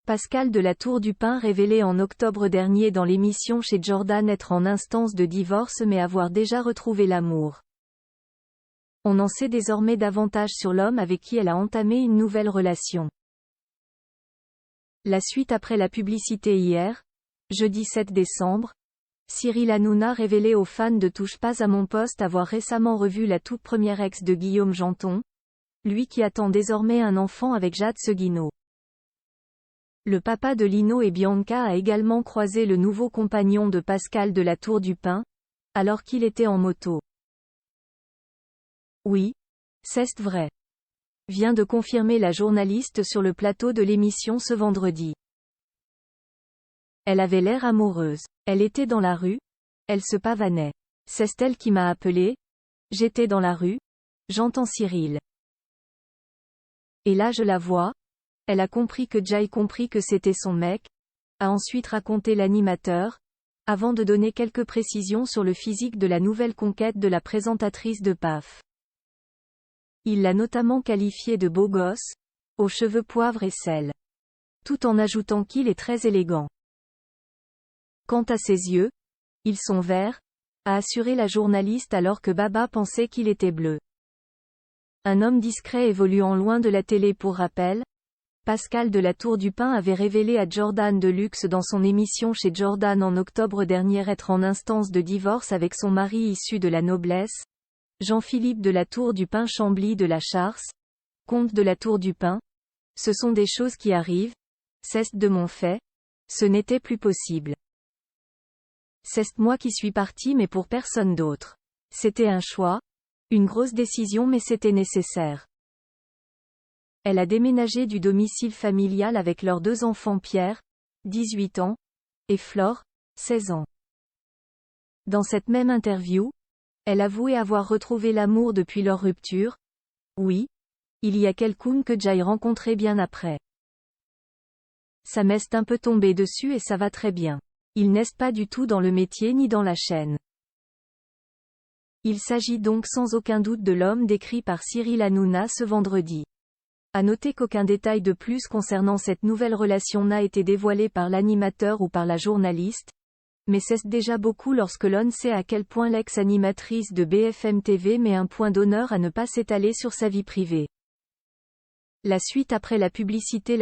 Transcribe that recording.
Pascal de la Tour du Pin révélé en octobre dernier dans l'émission chez Jordan être en instance de divorce mais avoir déjà retrouvé l'amour. On en sait désormais davantage sur l'homme avec qui elle a entamé une nouvelle relation. La suite après la publicité hier, jeudi 7 décembre, Cyril Hanouna révélé aux fans de Touche pas à mon poste avoir récemment revu la toute première ex de Guillaume Janton, lui qui attend désormais un enfant avec Jade Seguino. Le papa de Lino et Bianca a également croisé le nouveau compagnon de Pascal de la Tour du Pin, alors qu'il était en moto. Oui, c'est vrai. Vient de confirmer la journaliste sur le plateau de l'émission ce vendredi. Elle avait l'air amoureuse. Elle était dans la rue. Elle se pavanait. C'est elle qui m'a appelé. J'étais dans la rue. J'entends Cyril. Et là je la vois. Elle a compris que Jay compris que c'était son mec, a ensuite raconté l'animateur, avant de donner quelques précisions sur le physique de la nouvelle conquête de la présentatrice de PAF. Il l'a notamment qualifié de beau gosse, aux cheveux poivre et sel. Tout en ajoutant qu'il est très élégant. Quant à ses yeux, ils sont verts, a assuré la journaliste alors que Baba pensait qu'il était bleu. Un homme discret évoluant loin de la télé pour rappel, Pascal de la Tour du Pin avait révélé à Jordan Deluxe dans son émission chez Jordan en octobre dernier être en instance de divorce avec son mari issu de la noblesse, Jean-Philippe de la Tour du Pin Chambly de la Charce, comte de la Tour du Pin. Ce sont des choses qui arrivent, c'est de mon fait, ce n'était plus possible. C'est moi qui suis parti mais pour personne d'autre. C'était un choix, une grosse décision mais c'était nécessaire. Elle a déménagé du domicile familial avec leurs deux enfants Pierre, 18 ans, et Flore, 16 ans. Dans cette même interview, elle avouait avoir retrouvé l'amour depuis leur rupture. Oui, il y a quelqu'un que j'ai rencontré bien après. Ça m'est un peu tombé dessus et ça va très bien. Il n'est pas du tout dans le métier ni dans la chaîne. Il s'agit donc sans aucun doute de l'homme décrit par Cyril Hanouna ce vendredi. À noter qu'aucun détail de plus concernant cette nouvelle relation n'a été dévoilé par l'animateur ou par la journaliste, mais c'est déjà beaucoup lorsque l'on sait à quel point l'ex-animatrice de BFM TV met un point d'honneur à ne pas s'étaler sur sa vie privée. La suite après la publicité.